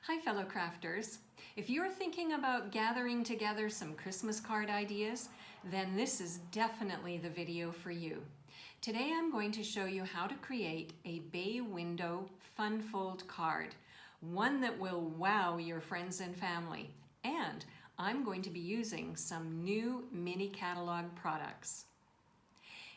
Hi fellow crafters. If you're thinking about gathering together some Christmas card ideas, then this is definitely the video for you. Today I'm going to show you how to create a bay window fun fold card, one that will wow your friends and family. And I'm going to be using some new mini catalog products.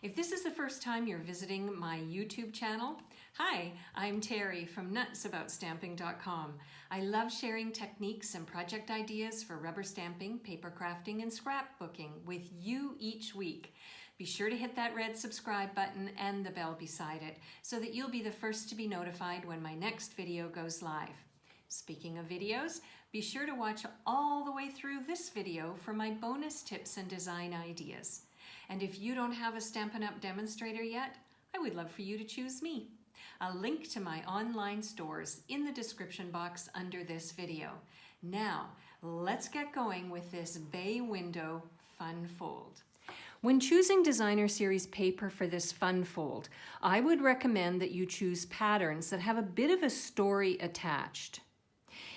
If this is the first time you're visiting my YouTube channel, hi, I'm Terry from nutsaboutsstamping.com. I love sharing techniques and project ideas for rubber stamping, paper crafting, and scrapbooking with you each week. Be sure to hit that red subscribe button and the bell beside it so that you'll be the first to be notified when my next video goes live. Speaking of videos, be sure to watch all the way through this video for my bonus tips and design ideas. And if you don't have a Stampin' Up! Demonstrator yet, I would love for you to choose me. I'll link to my online stores in the description box under this video. Now, let's get going with this bay window fun fold. When choosing designer series paper for this fun fold, I would recommend that you choose patterns that have a bit of a story attached.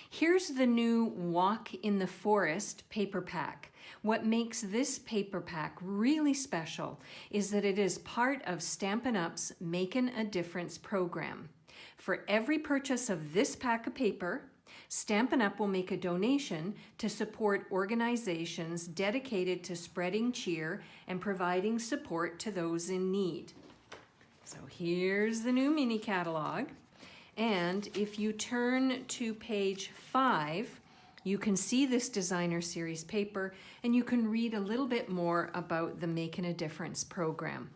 Here's the new Walk in the Forest paper pack. What makes this paper pack really special is that it is part of Stampin' Up's Makin' a Difference program. For every purchase of this pack of paper, Stampin' Up will make a donation to support organizations dedicated to spreading cheer and providing support to those in need. So here's the new mini catalog. And if you turn to page 5, you can see this designer series paper and you can read a little bit more about the Makin' a Difference program.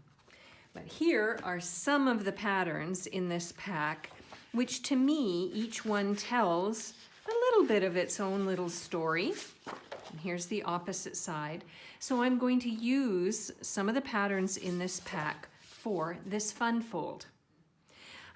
But here are some of the patterns in this pack, which to me, each one tells a little bit of its own little story. And here's the opposite side. So I'm going to use some of the patterns in this pack for this fun fold.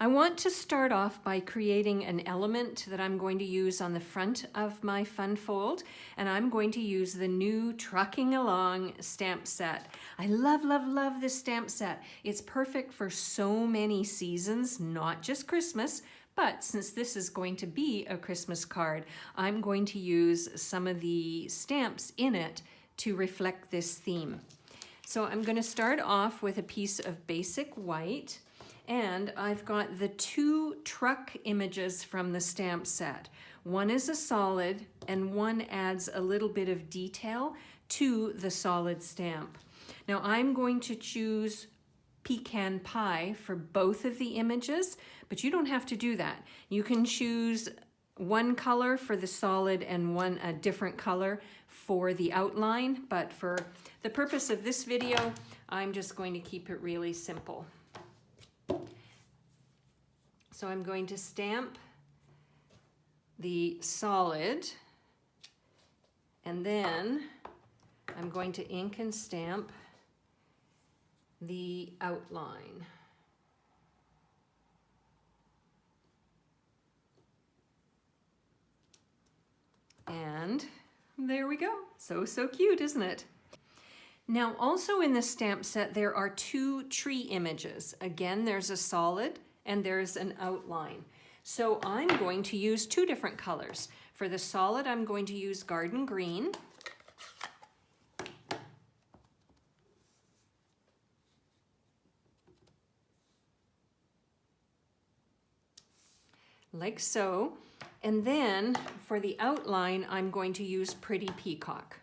I want to start off by creating an element that I'm going to use on the front of my fun fold, and I'm going to use the new Trucking Along stamp set. I love, love, love this stamp set. It's perfect for so many seasons, not just Christmas, but since this is going to be a Christmas card, I'm going to use some of the stamps in it to reflect this theme. So I'm going to start off with a piece of basic white. And I've got the two truck images from the stamp set. One is a solid and one adds a little bit of detail to the solid stamp. Now I'm going to choose pecan pie for both of the images, but you don't have to do that. You can choose one color for the solid and a different color for the outline, but for the purpose of this video, I'm just going to keep it really simple. So I'm going to stamp the solid, and then I'm going to ink and stamp the outline. And there we go. So cute, isn't it? Now also in the stamp set there are two tree images. Again, there's a solid and there's an outline. So I'm going to use two different colors. For the solid, I'm going to use garden green. Like so. And then for the outline, I'm going to use Pretty Peacock.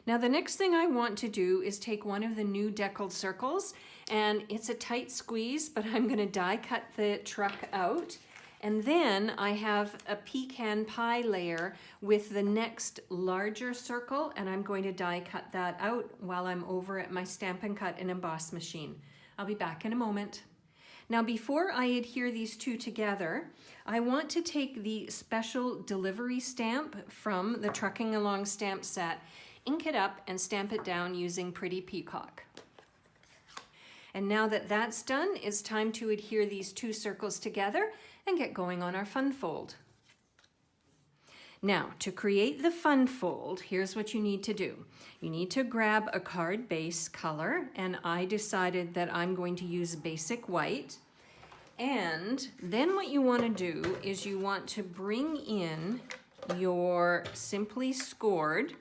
Now the next thing I want to do is take one of the new deckled circles, and it's a tight squeeze, but I'm going to die cut the truck out. And then I have a pecan pie layer with the next larger circle, and I'm going to die cut that out while I'm over at my Stampin' Cut and Emboss machine. I'll be back in a moment. Now before I adhere these two together, I want to take the special delivery stamp from the Trucking Along stamp set, ink it up and stamp it down using Pretty Peacock. And now that that's done, it's time to adhere these two circles together and get going on our fun fold. Now, to create the fun fold, here's what you need to do. You need to grab a card base color, and I decided that I'm going to use basic white. And then what you want to do is you want to bring in your Simply Scored,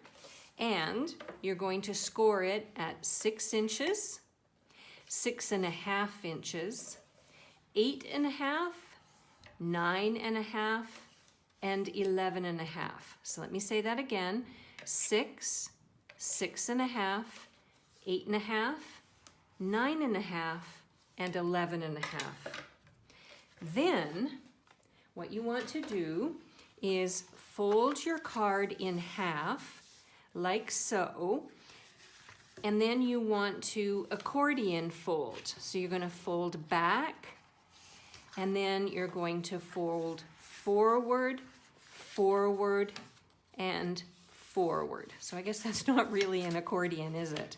and you're going to score it at 6 inches, 6.5 inches, 8.5, 9.5, and 11.5. So let me say that again. 6, 6.5, 8.5, 9.5, and 11.5. Then what you want to do is fold your card in half, like so, and then you want to accordion fold. So you're going to fold back, and then you're going to fold forward, forward, and forward. So I guess that's not really an accordion, is it?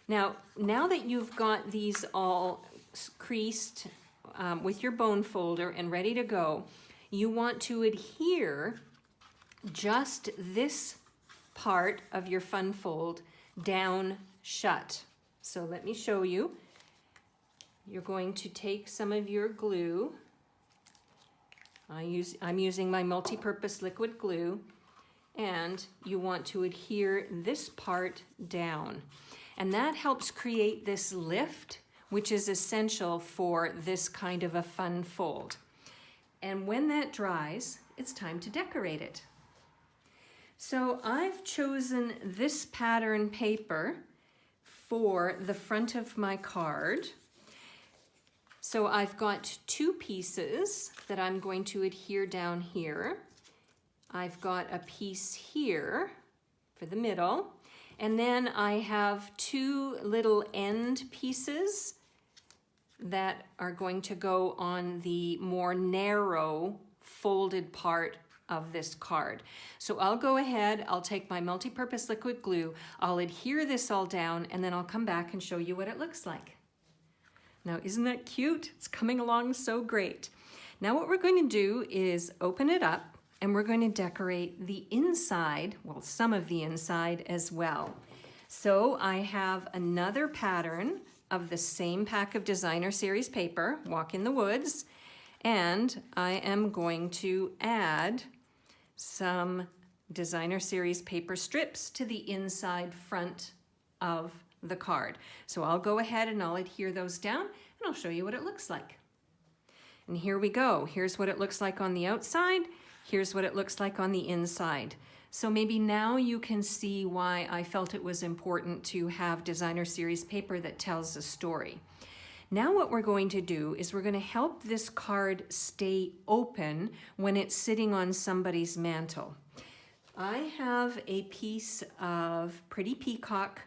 Now that you've got these all creased with your bone folder and ready to go, you want to adhere just this part of your fun fold down shut. So let me show you. You're going to take some of your glue. I'm using my multi-purpose liquid glue, and you want to adhere this part down. And that helps create this lift, which is essential for this kind of a fun fold. And when that dries, it's time to decorate it. So I've chosen this pattern paper for the front of my card. So I've got 2 pieces that I'm going to adhere down here. I've got a piece here for the middle, and then I have 2 little end pieces that are going to go on the more narrow folded part of this card. So I'll go ahead, I'll take my multi-purpose liquid glue, I'll adhere this all down, and then I'll come back and show you what it looks like. Now, isn't that cute? It's coming along so great. Now what we're going to do is open it up, and we're going to decorate the inside, well, some of the inside as well. So I have another pattern of the same pack of Designer Series paper, Walk in the Woods, and I am going to add some Designer Series paper strips to the inside front of the card. So I'll go ahead and I'll adhere those down, and I'll show you what it looks like. And here we go. Here's what it looks like on the outside. Here's what it looks like on the inside. So maybe now you can see why I felt it was important to have Designer Series paper that tells a story. Now what we're going to do is we're going to help this card stay open when it's sitting on somebody's mantle. I have a piece of Pretty Peacock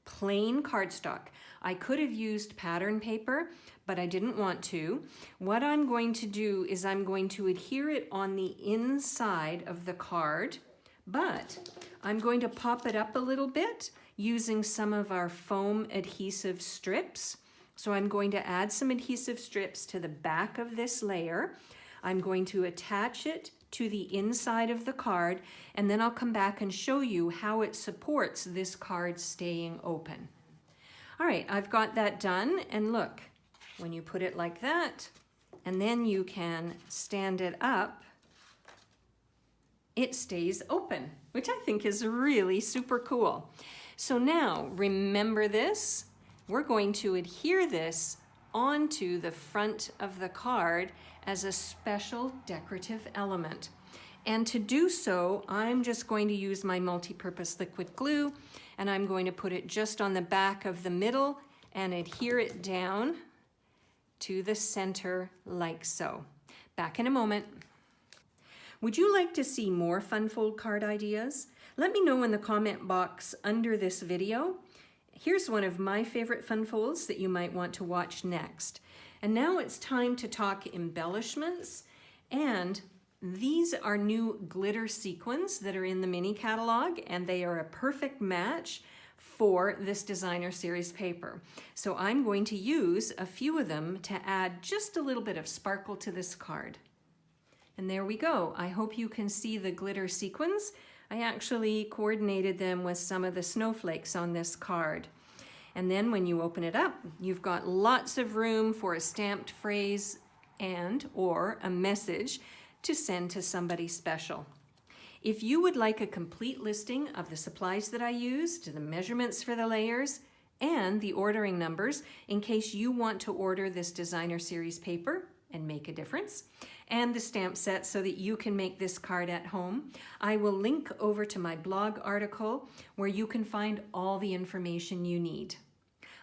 plain cardstock. I could have used pattern paper, but I didn't want to. What I'm going to do is I'm going to adhere it on the inside of the card, but I'm going to pop it up a little bit using some of our foam adhesive strips. So I'm going to add some adhesive strips to the back of this layer. I'm going to attach it to the inside of the card, and then I'll come back and show you how it supports this card staying open. All right, I've got that done, and look, when you put it like that, and then you can stand it up, it stays open, which I think is really super cool. So now, remember this, we're going to adhere this onto the front of the card as a special decorative element. And to do so, I'm just going to use my multi-purpose liquid glue, and I'm going to put it just on the back of the middle and adhere it down to the center like so. Back in a moment. Would you like to see more fun fold card ideas? Let me know in the comment box under this video. Here's one of my favorite fun folds that you might want to watch next. And now it's time to talk embellishments, and these are new glitter sequins that are in the mini catalog, and they are a perfect match for this Designer Series paper. So I'm going to use a few of them to add just a little bit of sparkle to this card. And there we go. I hope you can see the glitter sequins. I actually coordinated them with some of the snowflakes on this card. And then when you open it up, you've got lots of room for a stamped phrase and or a message to send to somebody special. If you would like a complete listing of the supplies that I used, the measurements for the layers, and the ordering numbers in case you want to order this designer series paper and make a difference, and the stamp set so that you can make this card at home, I will link over to my blog article where you can find all the information you need.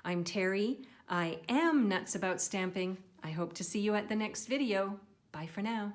I'm Terry. I am nuts about stamping. I hope to see you at the next video. Bye for now.